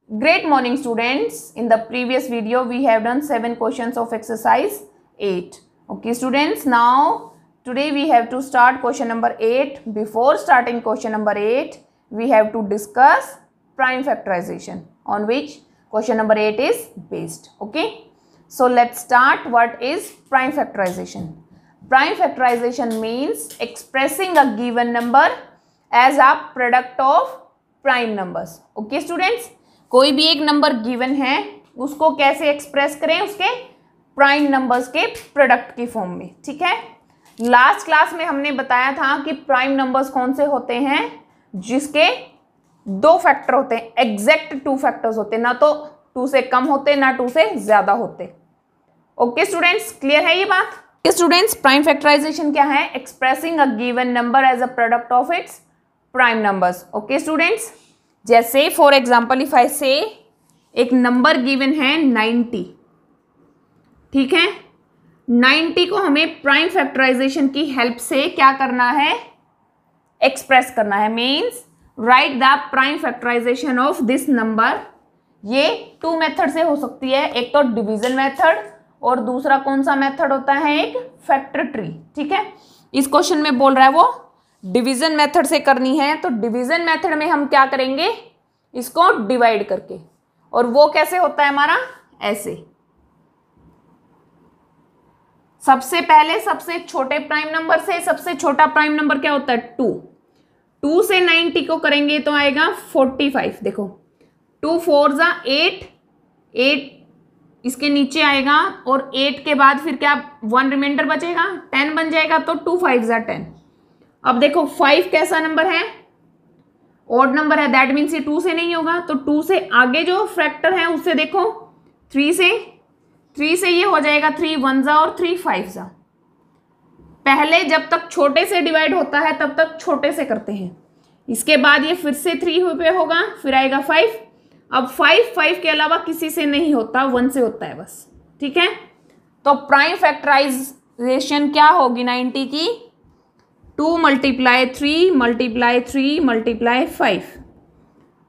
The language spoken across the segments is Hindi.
Great morning, students. In the previous video, we have done 7 questions of exercise 8. Okay, students. Now, today we have to start question number 8. Before starting question number 8, we have to discuss prime factorization, on which question number 8 is based. Okay. So, let's start. What is prime factorization? Prime factorization means expressing a given number as a product of prime numbers. Okay, students. कोई भी एक नंबर गिवन है उसको कैसे एक्सप्रेस करें, उसके प्राइम नंबर्स के प्रोडक्ट की फॉर्म में. ठीक है. लास्ट क्लास में हमने बताया था कि प्राइम नंबर्स कौन से होते हैं जिसके 2 फैक्टर होते हैं, एग्जैक्ट 2 फैक्टर्स होते हैं, ना तो 2 से कम होते ना 2 से ज्यादा होते. ओके स्टूडेंट्स, क्लियर है ये बात? स्टूडेंट्स, प्राइम फैक्टराइजेशन क्या है? Expressing a given number as a product of its prime numbers. Okay students, जैसे for example if I say एक नंबर गिवन है 90. ठीक है. 90 को हमें प्राइम फैक्टराइजेशन की हेल्प से क्या करना है? एक्सप्रेस करना है. Means write the prime factorisation of this number. ये 2 मेथड से हो सकती है. एक तो डिवीजन मेथड और दूसरा कौन सा मेथड होता है? एक फैक्टर ट्री. ठीक है. इस क्वेश्चन में बोल रहा है वो डिवीजन मेथड से करनी है. तो डिवीजन मेथड में हम क्या करेंगे? इसको डिवाइड करके. और वो कैसे होता है हमारा? ऐसे. सबसे पहले सबसे छोटे प्राइम नंबर से सबसे छोटा प्राइम नंबर क्या होता है? 2. 2 से 90 को करेंगे तो आएगा 45. देखो 2 4 जा 8, 8 इसके नीचे आएगा और 8 के बाद फिर क्या 1 रिमाइंडर बचेगा, 10 बन जाएगा. तो 2 5 जा 10. अब देखो 5 कैसा नंबर है? ऑड नंबर है. दैट मीन्स ये 2 से नहीं होगा. तो 2 से आगे जो फैक्टर है उससे देखो 3 से ये हो जाएगा 3 1 जा और 3 5 जा. पहले जब तक छोटे से डिवाइड होता है तब तक छोटे से करते हैं. इसके बाद ये फिर से 3 पे होगा, फिर आएगा 5. अब 5 के अलावा किसी से नहीं होता, 1 से होता है बस. ठीक है. तो प्राइम फैक्टराइजेशन क्या होगी 90 की? 2 × 3 × 3 × 5.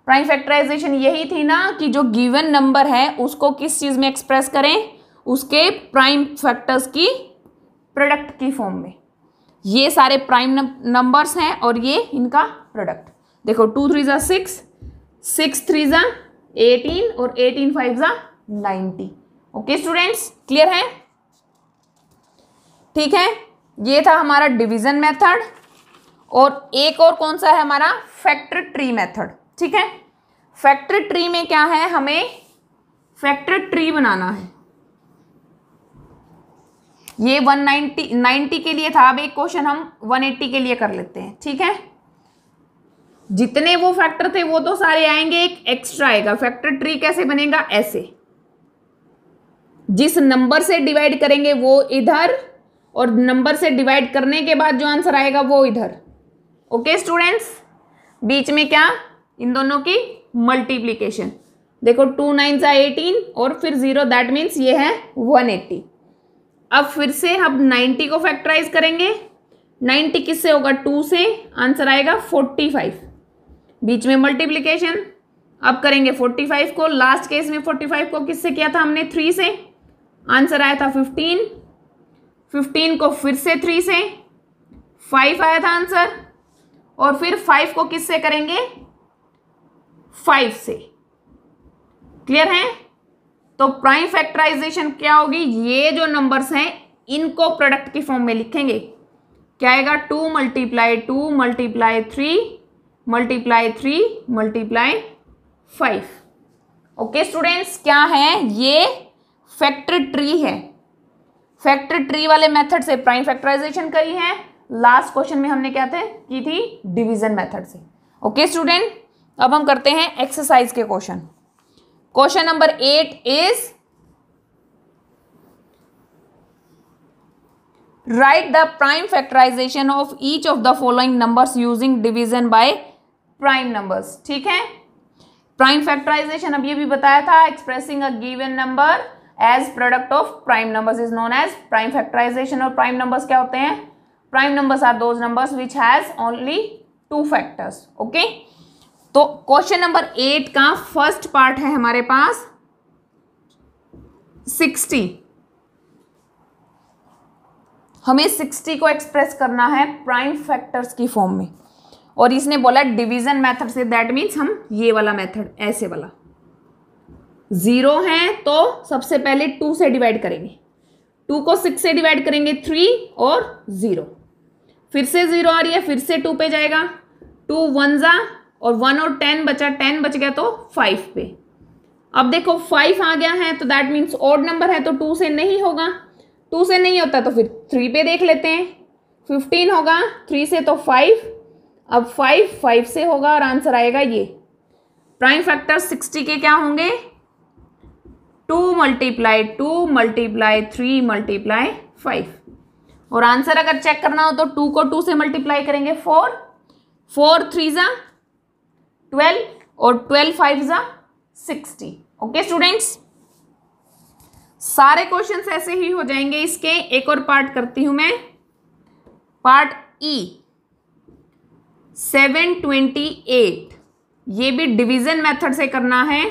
प्राइम फैक्टराइजेशन यही थी ना कि जो गिवन नंबर है उसको किस चीज में एक्सप्रेस करें? उसके प्राइम फैक्टर्स की प्रोडक्ट की फॉर्म में. ये सारे प्राइम नंबर्स हैं और ये इनका प्रोडक्ट. देखो 2 3 जा 6, 6 3 जा 18 और 18 5 जा 90. ओके स्टूडेंट्स, क्लियर है? ठीक है. ये था हमारा डिवीजन मेथड. और एक और कौन सा है हमारा? Factor tree method. ठीक है. फैक्टर ट्री में क्या है? हमें फैक्टर ट्री बनाना है. ये 90 के लिए था. अब एक क्वेश्चन हम 180 के लिए कर लेते हैं. ठीक है. जितने वो फैक्टर थे वो तो सारे आएंगे, एक एक्स्ट्रा आएगा. फैक्टर ट्री कैसे बनेगा? ऐसे. जिस नंबर से डिवाइड करेंगे वो इधर और नंबर से डिवाइड करने के बाद जो आंसर आएगा वो इधर. ओके स्टूडेंट्स, बीच में क्या? इन दोनों की मल्टीप्लीकेशन. देखो 2 9 जा 18 और फिर 0. दैट मीन्स ये है 180. अब फिर से हम 90 को फैक्टराइज करेंगे. 90 किससे होगा? 2 से. आंसर आएगा 45. बीच में मल्टीप्लीकेशन. अब करेंगे 45 को. लास्ट केस में 45 को किससे किया था हमने? 3 से. आंसर आया था 15. 15 को फिर से 3 से. 5 आया था आंसर. और फिर 5 को किससे करेंगे? 5 से. क्लियर है? तो प्राइम फैक्टराइजेशन क्या होगी? ये जो नंबर्स हैं इनको प्रोडक्ट की फॉर्म में लिखेंगे. क्या आएगा? 2 × 2 × 3 × 3 × 5. ओके स्टूडेंट्स, क्या है? ये फैक्टर ट्री है. फैक्टर ट्री वाले मेथड से प्राइम फैक्टराइजेशन करी है. लास्ट क्वेश्चन में हमने क्या थे की थी? डिवीजन मेथड से. ओके स्टूडेंट, अब हम करते हैं एक्सरसाइज के question. Question number 8 is write the prime factorisation of each of the following numbers using division by prime numbers. ठीक है. प्राइम फैक्टराइजेशन अब ये भी बताया था, expressing a given number as product of prime numbers is known as prime factorisation. और प्राइम नंबर्स क्या होते हैं? Prime numbers are those numbers which has only 2 factors. Okay. तो क्वेश्चन नंबर 8 का फर्स्ट पार्ट है हमारे पास 60। हमें 60 को एक्सप्रेस करना है प्राइम फैक्टर्स की फॉर्म में, और इसने बोला डिवीजन मेथड से, दैट मीन्स हम ये वाला मेथड, ऐसे वाला 0 है तो सबसे पहले 2 से डिवाइड करेंगे, 2 को 6 से डिवाइड करेंगे 3 और 0, फिर से 0 आ रही है, फिर से 2 पे जाएगा, 2 1 जा और 1 और 10 बचा, 10 बच गया तो 5 पे। अब देखो 5 आ गया है तो दैट मीन्स ऑड नंबर है तो 2 से नहीं होगा, 2 से नहीं होता तो फिर 3 पे देख लेते हैं, 15 होगा 3 से तो 5, अब 5 से होगा और आंसर आएगा ये। प्राइम फैक्टर 60 के क्या होंगे? 2 मल्टीप्लाई 2 मल्टीप्लाई 3 मल्टीप्लाई 5, और आंसर अगर चेक करना हो तो 2 को 2 से मल्टीप्लाई करेंगे 4, 4 3 जा 12 और 12 5 जा 60। ओके स्टूडेंट्स, सारे क्वेश्चंस ऐसे ही हो जाएंगे। इसके एक और पार्ट करती हूं मैं, पार्ट ई 728। ये भी डिवीजन मेथड से करना है।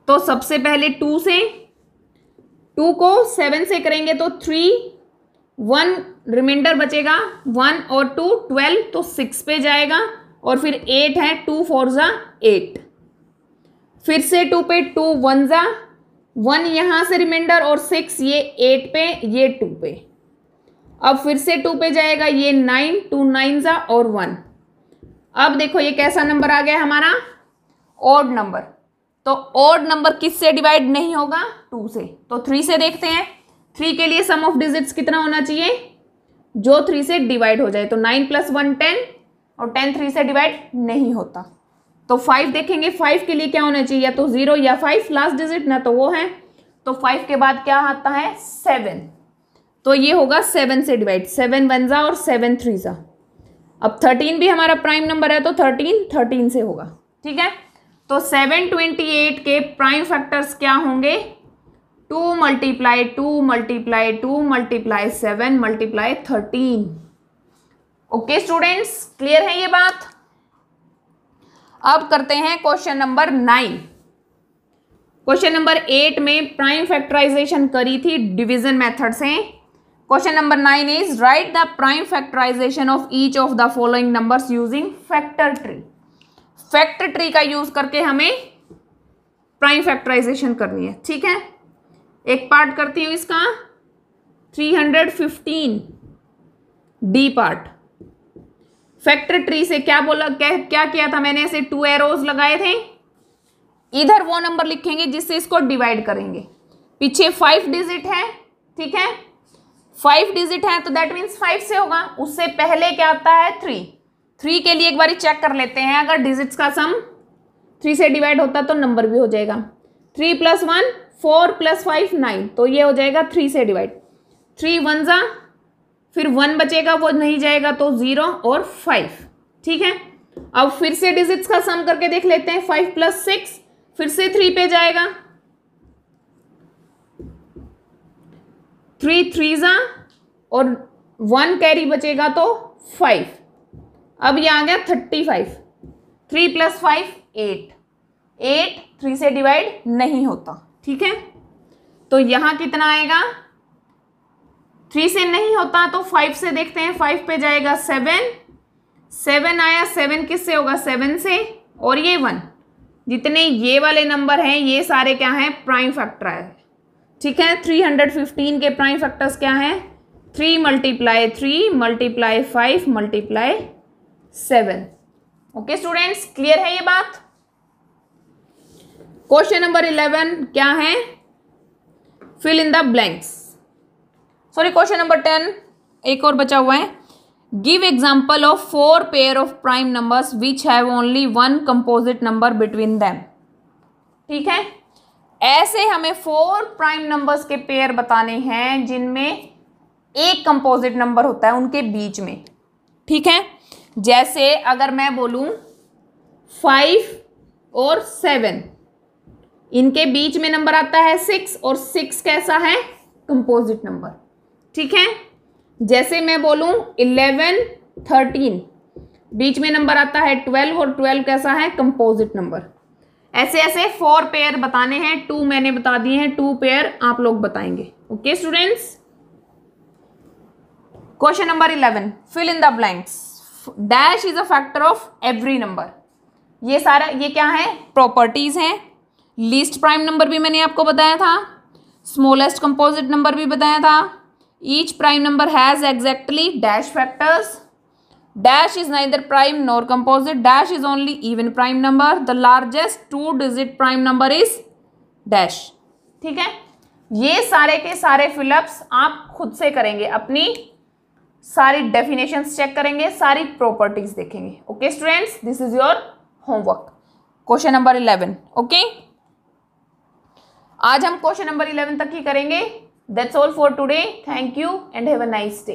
तो सबसे पहले 2 से, 2 को 7 से करेंगे तो 3, 1 रिमाइंडर बचेगा, 1 और 2 12 तो 6 पे जाएगा, और फिर 8 है, 2 4 जा 8, फिर से 2 पे, 2 1 जा 1 यहां से रिमाइंडर और 6, ये 8 पे, ये 2 पे, अब फिर से 2 पे जाएगा, ये 9, 2 9 जा और 1। अब देखो ये कैसा नंबर आ गया हमारा? Odd number. तो ऑड नंबर किससे डिवाइड नहीं होगा? 2 से। तो 3 से देखते हैं, 3 के लिए सम ऑफ डिजिट्स कितना होना चाहिए जो 3 से डिवाइड हो जाए? तो 9 + 1 10, और 10 3 से डिवाइड नहीं होता। तो 5 देखेंगे, 5 के लिए क्या होना चाहिए? या तो 0 या 5 लास्ट डिजिट, ना तो वो है, तो 5 के बाद क्या आता है? 7, तो ये होगा 7 से डिवाइड, 7 1 जा और 7 3 जा। अब 13 भी हमारा प्राइम नंबर है तो 13 से होगा। ठीक है, तो 728 के प्राइम फैक्टर्स क्या होंगे? 2 multiply 2 multiply 2 multiply 7 multiply 13। Okay students, clear है ये बात? अब करते हैं क्वेश्चन नंबर 9। क्वेश्चन नंबर 8 में प्राइम फैक्टराइजेशन करी थी डिवीजन मेथड से। Question number 9 is write the prime factorisation of each of the following numbers using factor tree. Factor tree का यूज करके हमें प्राइम फैक्टराइजेशन करनी है। ठीक है, एक पार्ट करती हूं इसका, 315 डी पार्ट। फैक्टर ट्री से क्या बोला, क्या किया था मैंने? ऐसे 2 एरोज लगाए थे, इधर वो नंबर लिखेंगे जिससे इसको डिवाइड करेंगे। पीछे 5 डिजिट है, ठीक है, 5 डिजिट है तो दैट मीन्स 5 से होगा। उससे पहले क्या आता है? 3 के लिए एक बार चेक कर लेते हैं, अगर डिजिट्स का सम 3 से डिवाइड होता तो नंबर भी हो जाएगा। 3 + 1 4 + 5 9, तो ये हो जाएगा 3 से डिवाइड। 3 1 जा, फिर 1 बचेगा, वो नहीं जाएगा तो 0 और 5। ठीक है, अब फिर से डिजिट्स का सम करके देख लेते हैं। 5 + 6, फिर से 3 पे जाएगा, 3 3 जा और 1 कैरी बचेगा तो 5। अब ये आ गया 35। 3 + 5 8, 8 3 से डिवाइड नहीं होता। ठीक है, तो यहां कितना आएगा? 3 से नहीं होता तो 5 से देखते हैं। 5 पे जाएगा 7, 7 आया, 7 किससे होगा? 7 से, और ये 1। जितने ये वाले नंबर हैं ये सारे क्या हैं? प्राइम फैक्टर है। ठीक है, 315 के प्राइम फैक्टर्स क्या हैं? 3 multiply 3 multiply 5 multiply 7। Okay students, clear है ये बात? क्वेश्चन नंबर 11 क्या है? Fill in the blanks. Sorry, question number 10 एक और बचा हुआ है। Give example of 4 pair of prime numbers which have only 1 composite number between them. ठीक है, ऐसे हमें 4 प्राइम नंबर्स के पेयर बताने हैं जिनमें एक कंपोजिट नंबर होता है उनके बीच में। ठीक है, जैसे अगर मैं बोलूं 5 और 7, इनके बीच में नंबर आता है 6, और 6 कैसा है? Composite number. ठीक है, जैसे मैं बोलूं 11 13, बीच में नंबर आता है 12 और 12 कैसा है, कंपोजिट नंबर। ऐसे ऐसे 4 पेयर बताने हैं, 2 मैंने बता दिए हैं, 2 पेयर आप लोग बताएंगे। Okay students, question number 11, fill in the blanks. Dash is a factor of every number. ये सारा ये क्या है, प्रॉपर्टीज हैं। लीस्ट प्राइम नंबर भी मैंने आपको बताया था, स्मॉलेस्ट कंपोजिट नंबर भी बताया था। Each prime number has exactly dash factors. Dash is neither prime nor composite. Dash is only even prime number. The largest 2 digit prime number is dash. ठीक है, ये सारे के सारे फिलअप्स आप खुद से करेंगे, अपनी सारी डेफिनेशंस चेक करेंगे, सारी प्रॉपर्टीज देखेंगे। Okay students, this is your homework, question number 11। Okay, आज हम क्वेश्चन नंबर 11 तक ही करेंगे। That's all for today. Thank you and have a nice day.